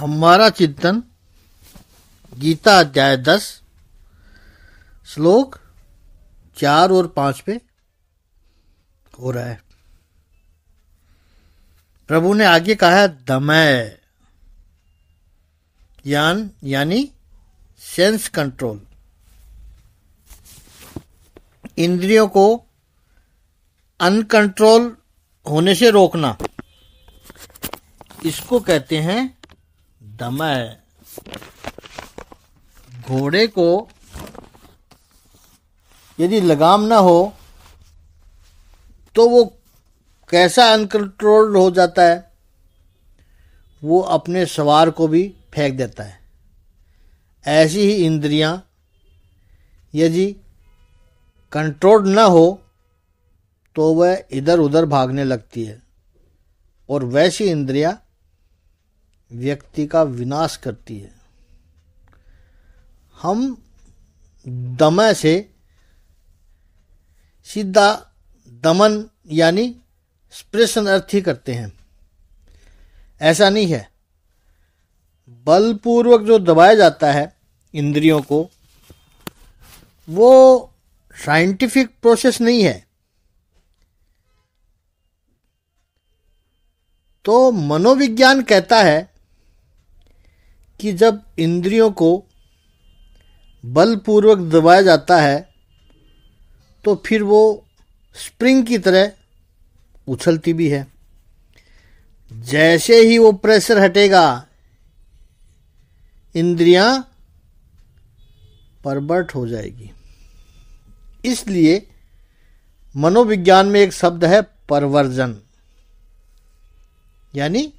हमारा चिंतन गीता अध्याय 10 श्लोक 4 और 5 पे हो रहा है। प्रभु ने आगे कहा है दमय यानी सेंस कंट्रोल, इंद्रियों को अनकंट्रोल होने से रोकना, इसको कहते हैं दमय। घोड़े को यदि लगाम ना हो तो वो कैसा अनकंट्रोल्ड हो जाता है, वो अपने सवार को भी फेंक देता है। ऐसी ही इंद्रियां यदि कंट्रोल ना हो तो वह इधर उधर भागने लगती है और वैसी इंद्रियां व्यक्ति का विनाश करती है। हम दमय से सीधा दमन यानी सप्रेशन अर्थ ही करते हैं। ऐसा नहीं है। बलपूर्वक जो दबाया जाता है इंद्रियों को, वो साइंटिफिक प्रोसेस नहीं है। तो मनोविज्ञान कहता है कि जब इंद्रियों को बलपूर्वक दबाया जाता है तो फिर वो स्प्रिंग की तरह उछलती भी है। जैसे ही वो प्रेशर हटेगा, इंद्रियां परबर्ट हो जाएगी। इसलिए मनोविज्ञान में एक शब्द है परवर्जन, यानी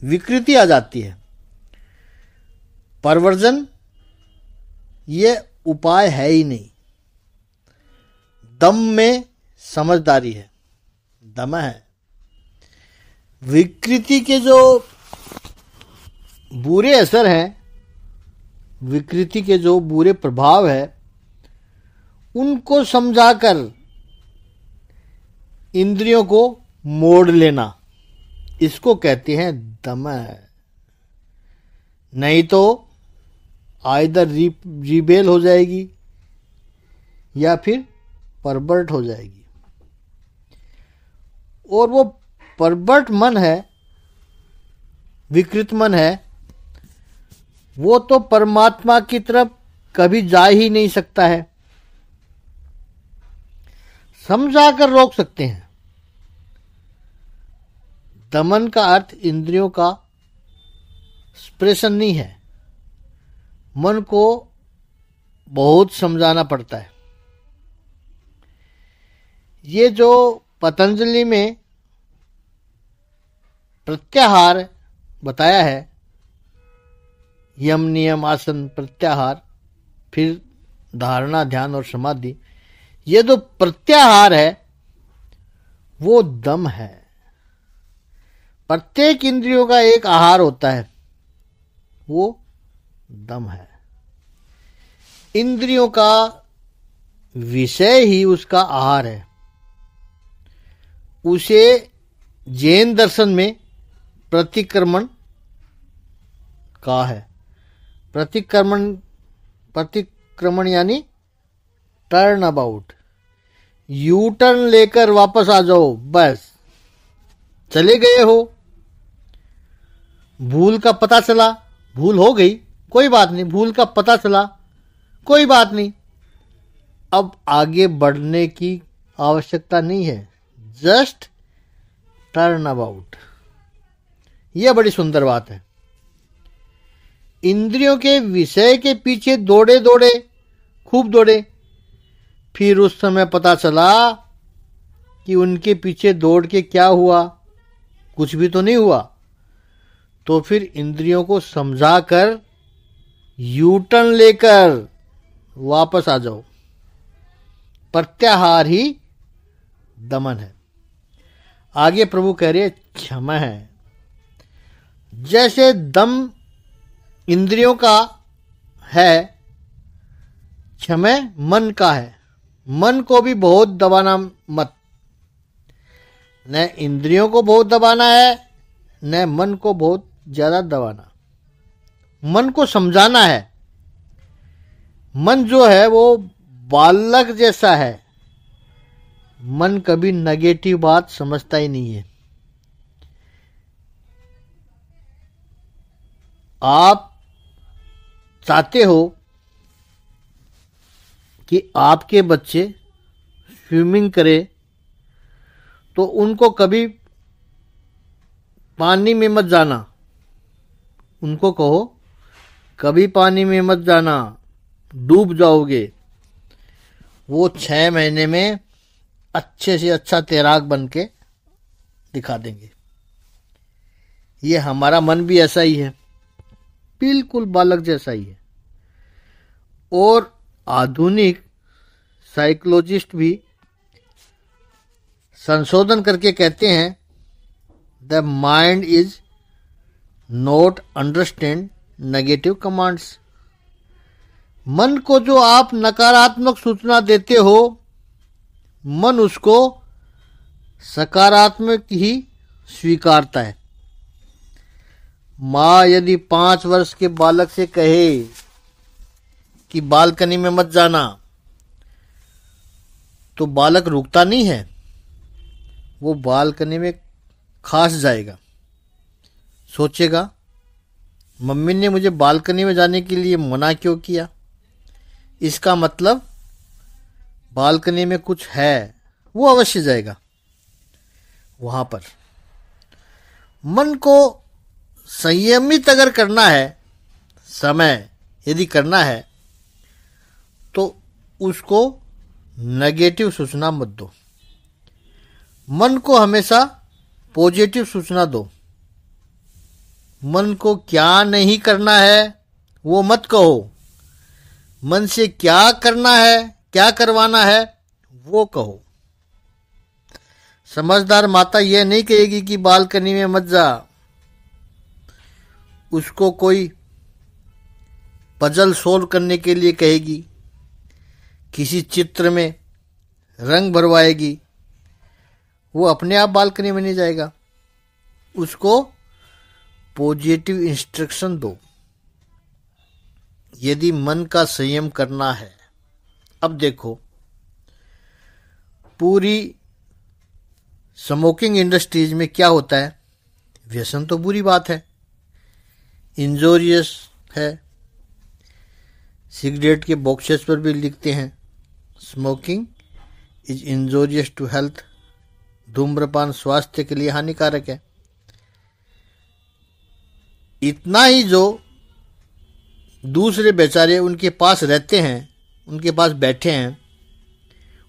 विकृति आ जाती है। परवर्जन ये उपाय है ही नहीं। दम में समझदारी है, दम है। विकृति के जो बुरे असर हैं, विकृति के जो बुरे प्रभाव है, उनको समझाकर इंद्रियों को मोड़ लेना, इसको कहते हैं दमय। नहीं तो आइदर रिबेल हो जाएगी या फिर परवर्ट हो जाएगी। और वो परवर्ट मन है, विकृत मन है, वो तो परमात्मा की तरफ कभी जा ही नहीं सकता है। समझाकर रोक सकते हैं। दमन का अर्थ इंद्रियों का सप्रेशन नहीं है। मन को बहुत समझाना पड़ता है। ये जो पतंजलि में प्रत्याहार बताया है, यम नियम आसन प्रत्याहार, फिर धारणा ध्यान और समाधि, ये जो प्रत्याहार है वो दम है। प्रत्येक इंद्रियों का एक आहार होता है, वो दम है। इंद्रियों का विषय ही उसका आहार है। उसे जैन दर्शन में प्रतिक्रमण कहा है। प्रतिक्रमण यानी टर्न अबाउट, यू टर्न लेकर वापस आ जाओ। बस चले गए हो, भूल का पता चला, भूल हो गई कोई बात नहीं, भूल का पता चला कोई बात नहीं, अब आगे बढ़ने की आवश्यकता नहीं है। Just turn about. यह बड़ी सुंदर बात है। इंद्रियों के विषय के पीछे दौड़े, खूब दौड़े, फिर उस समय पता चला कि उनके पीछे दौड़ के क्या हुआ, कुछ भी तो नहीं हुआ। तो फिर इंद्रियों को समझाकर यू टर्न लेकर वापस आ जाओ। प्रत्याहार ही दमन है। आगे प्रभु कह रहे क्षमा है। जैसे दम इंद्रियों का है, क्षमा मन का है। मन को भी बहुत दबाना मत। न इंद्रियों को बहुत दबाना है, न मन को बहुत ज्यादा दबाना, मन को समझाना है। मन जो है वो बालक जैसा है, मन कभी नेगेटिव बात समझता ही नहीं है। आप चाहते हो कि आपके बच्चे स्विमिंग करें, तो उनको कभी पानी में मत जाना। उनको कहो कभी पानी में मत जाना, डूब जाओगे। वो 6 महीने में अच्छे से अच्छा तैराक बन के दिखा देंगे। ये हमारा मन भी ऐसा ही है, बिल्कुल बालक जैसा ही है। और आधुनिक साइकोलॉजिस्ट भी संशोधन करके कहते हैं, the mind is not understand negative commands. मन को जो आप नकारात्मक सूचना देते हो, मन उसको सकारात्मक ही स्वीकारता है। माँ यदि 5 वर्ष के बालक से कहे कि बालकनी में मत जाना, तो बालक रुकता नहीं है, वो बालकनी में खास जाएगा। सोचेगा मम्मी ने मुझे बालकनी में जाने के लिए मना क्यों किया, इसका मतलब बालकनी में कुछ है, वो अवश्य जाएगा वहां पर। मन को संयमित अगर करना है, समय यदि करना है, तो उसको नेगेटिव सूचना मत दो। मन को हमेशा पॉजिटिव सूचना दो। मन को क्या नहीं करना है वो मत कहो, मन से क्या करना है, क्या करवाना है वो कहो। समझदार माता यह नहीं कहेगी कि बालकनी में मत जा, उसको कोई पजल सोल्व करने के लिए कहेगी, किसी चित्र में रंग भरवाएगी। वो अपने आप बालकनी में नहीं जाएगा। उसको पॉजिटिव इंस्ट्रक्शन दो। यदि मन का संयम करना है, अब देखो पूरी स्मोकिंग इंडस्ट्रीज में क्या होता है। व्यसन तो बुरी बात है, इंजोरियस है। सिगरेट के बॉक्सेस पर भी लिखते हैं, smoking is injurious to health. धूम्रपान स्वास्थ्य के लिए हानिकारक है। इतना ही जो दूसरे बेचारे उनके पास रहते हैं, उनके पास बैठे हैं,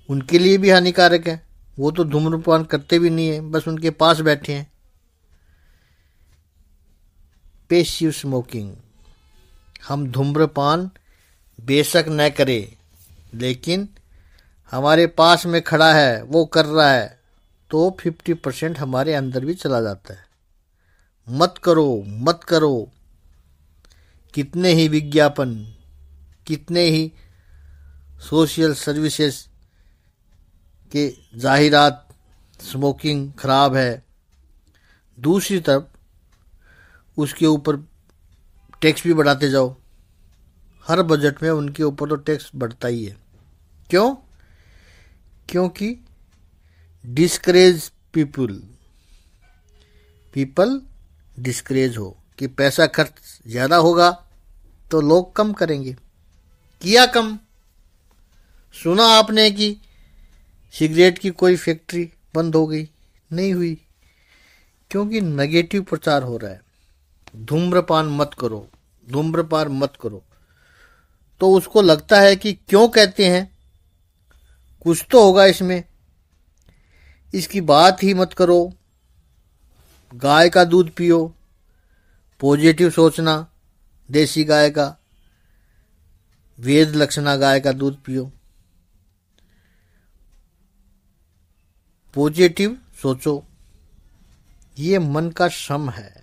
उनके लिए भी हानिकारक है। वो तो धूम्रपान करते भी नहीं है, बस उनके पास बैठे हैं। पैसिव स्मोकिंग, हम धूम्रपान बेशक न करें, लेकिन हमारे पास में खड़ा है, वो कर रहा है, तो 50% हमारे अंदर भी चला जाता है। मत करो, मत करो। कितने ही विज्ञापन, कितने ही सोशल सर्विसेज के जाहिरात, स्मोकिंग खराब है। दूसरी तरफ उसके ऊपर टैक्स भी बढ़ाते जाओ। हर बजट में उनके ऊपर तो टैक्स बढ़ता ही है। क्यों? क्योंकि डिस्करेज पीपल डिस्करेज हो कि पैसा खर्च ज़्यादा होगा तो लोग कम करेंगे। किया कम। सुना आपने कि सिगरेट की कोई फैक्ट्री बंद हो गई? नहीं हुई, क्योंकि नेगेटिव प्रचार हो रहा है। धूम्रपान मत करो, धूम्रपान मत करो। तो उसको लगता है कि क्यों कहते हैं, कुछ तो होगा इसमें, इसकी बात ही मत करो। गाय का दूध पियो, पॉजिटिव सोचना, देसी गाय का, वेद लक्षणा गाय का दूध पियो। पॉजिटिव सोचो। ये मन का श्रम है।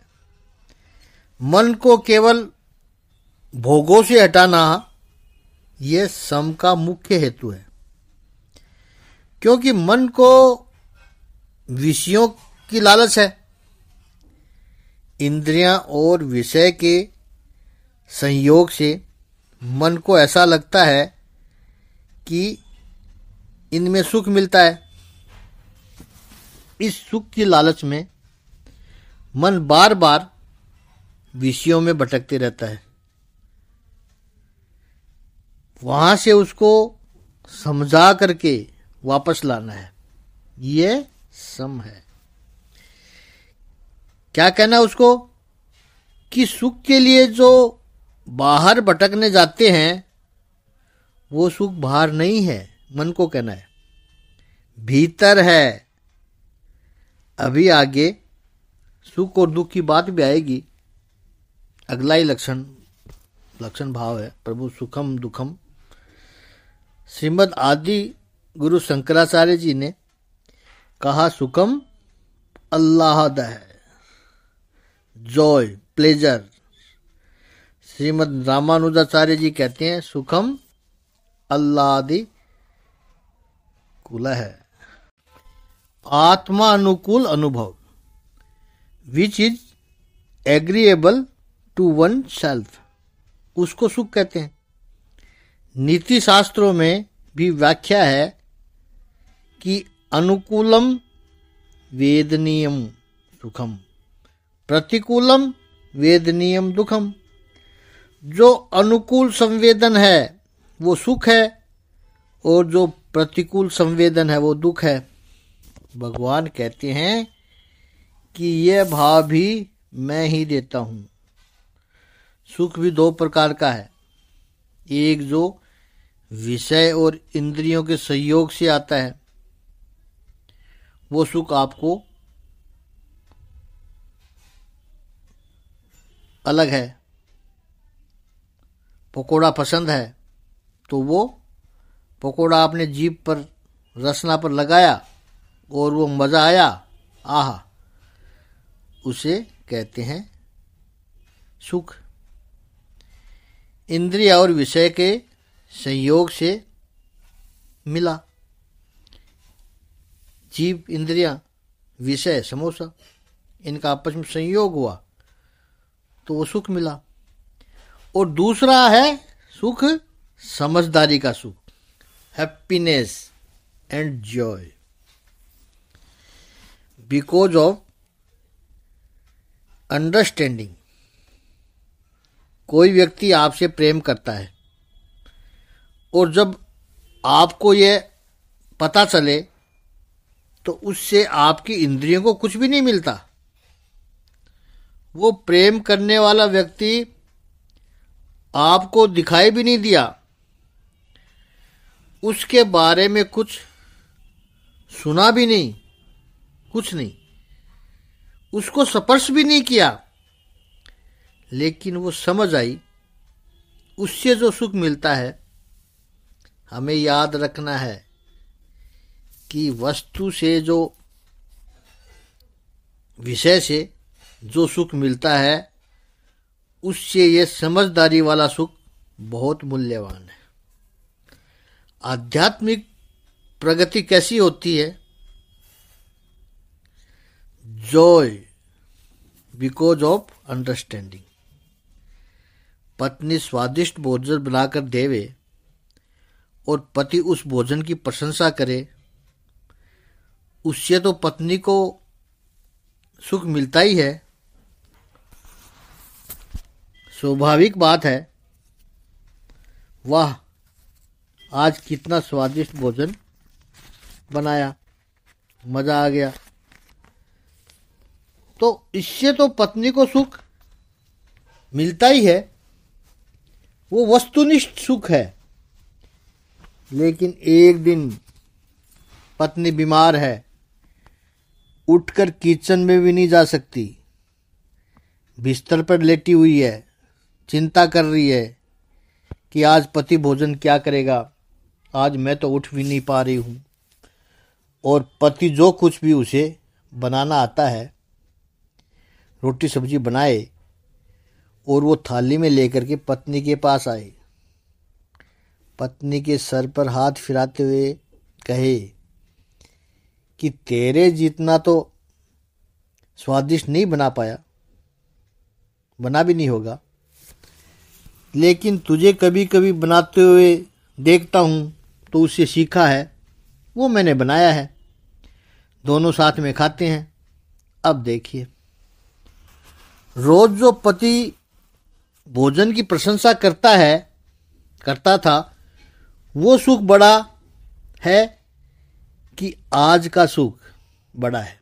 मन को केवल भोगों से हटाना यह श्रम का मुख्य हेतु है। क्योंकि मन को विषयों की लालच है, इंद्रियां और विषय के संयोग से मन को ऐसा लगता है कि इनमें सुख मिलता है। इस सुख की लालच में मन बार बार विषयों में भटकते रहता है। वहां से उसको समझा करके वापस लाना है। ये सम है। क्या कहना उसको कि सुख के लिए जो बाहर भटकने जाते हैं वो सुख बाहर नहीं है, मन को कहना है, भीतर है। अभी आगे सुख और दुख की बात भी आएगी। अगला ही लक्षण भाव है प्रभु सुखम दुखम। श्रीमद् आदि गुरु शंकराचार्य जी ने कहा सुखम आह्लाद है, जॉय, प्लेजर। श्रीमद् रामानुजाचार्य जी कहते हैं सुखम आह्लादि कुल है, आत्मा अनुकूल अनुभव, which is agreeable to oneself, उसको सुख कहते हैं। नीति शास्त्रों में भी व्याख्या है कि अनुकूलम वेदनीयम सुखम, प्रतिकूलम वेदनीयम दुखम। जो अनुकूल संवेदन है वो सुख है और जो प्रतिकूल संवेदन है वो दुख है। भगवान कहते हैं कि यह भाव भी मैं ही देता हूं। सुख भी दो प्रकार का है। एक जो विषय और इंद्रियों के संयोग से आता है, वो सुख आपको अलग है। पकोड़ा पसंद है तो वो पकोड़ा आपने जीभ पर रसना पर लगाया और वो मज़ा आया, आहा, उसे कहते हैं सुख। इंद्रिय और विषय के संयोग से मिला, जीव, इंद्रियां, विषय, समोसा, इनका आपस में संयोग हुआ तो वो सुख मिला। और दूसरा है सुख समझदारी का सुख, happiness and Joy, because of understanding. कोई व्यक्ति आपसे प्रेम करता है और जब आपको ये पता चले तो उससे आपकी इंद्रियों को कुछ भी नहीं मिलता। वो प्रेम करने वाला व्यक्ति आपको दिखाई भी नहीं दिया, उसके बारे में कुछ सुना भी नहीं, कुछ नहीं, उसको स्पर्श भी नहीं किया, लेकिन वो समझ आई, उससे जो सुख मिलता है। हमें याद रखना है कि वस्तु से जो, विषय से जो सुख मिलता है, उससे ये समझदारी वाला सुख बहुत मूल्यवान है। आध्यात्मिक प्रगति कैसी होती है? Joy because of understanding. पत्नी स्वादिष्ट भोजन बनाकर देवे और पति उस भोजन की प्रशंसा करे, उससे तो पत्नी को सुख मिलता ही है। स्वाभाविक बात है, वाह आज कितना स्वादिष्ट भोजन बनाया, मजा आ गया। तो इससे तो पत्नी को सुख मिलता ही है, वो वस्तुनिष्ठ सुख है। लेकिन एक दिन पत्नी बीमार है, उठकर किचन में भी नहीं जा सकती, बिस्तर पर लेटी हुई है, चिंता कर रही है कि आज पति भोजन क्या करेगा, आज मैं तो उठ भी नहीं पा रही हूँ। और पति जो कुछ भी उसे बनाना आता है, रोटी सब्जी बनाए और वो थाली में लेकर के पत्नी के पास आए, पत्नी के सर पर हाथ फिराते हुए कहे कि तेरे जितना तो स्वादिष्ट नहीं बना पाया, बना भी नहीं होगा, लेकिन तुझे कभी कभी बनाते हुए देखता हूँ तो उससे सीखा है, वो मैंने बनाया है, दोनों साथ में खाते हैं। अब देखिए, रोज जो पति भोजन की प्रशंसा करता था, वो सुख बड़ा है कि आज का सुख बड़ा है।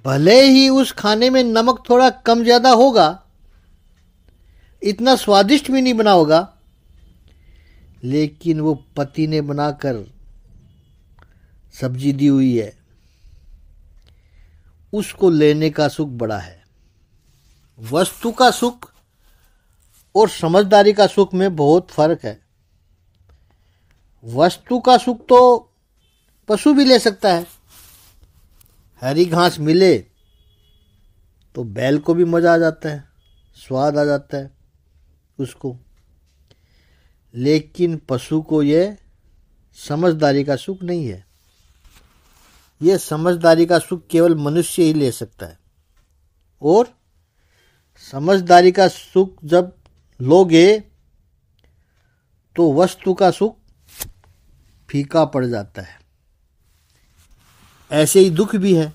भले ही उस खाने में नमक थोड़ा कम ज्यादा होगा, इतना स्वादिष्ट भी नहीं बना होगा, लेकिन वो पति ने बनाकर सब्जी दी हुई है, उसको लेने का सुख बड़ा है। वस्तु का सुख और समझदारी का सुख में बहुत फर्क है। वस्तु का सुख तो पशु भी ले सकता है। हरी घास मिले तो बैल को भी मजा आ जाता है, स्वाद आ जाता है उसको, लेकिन पशु को यह समझदारी का सुख नहीं है। यह समझदारी का सुख केवल मनुष्य ही ले सकता है, और समझदारी का सुख जब लोगे तो वस्तु का सुख फीका पड़ जाता है। ऐसे ही दुख भी है,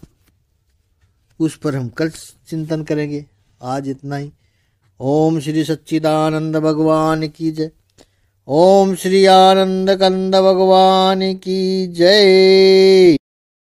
उस पर हम कल चिंतन करेंगे। आज इतना ही। ओम श्री सच्चिदानंद भगवान की जय। ओम श्री आनंद कंद भगवान की जय।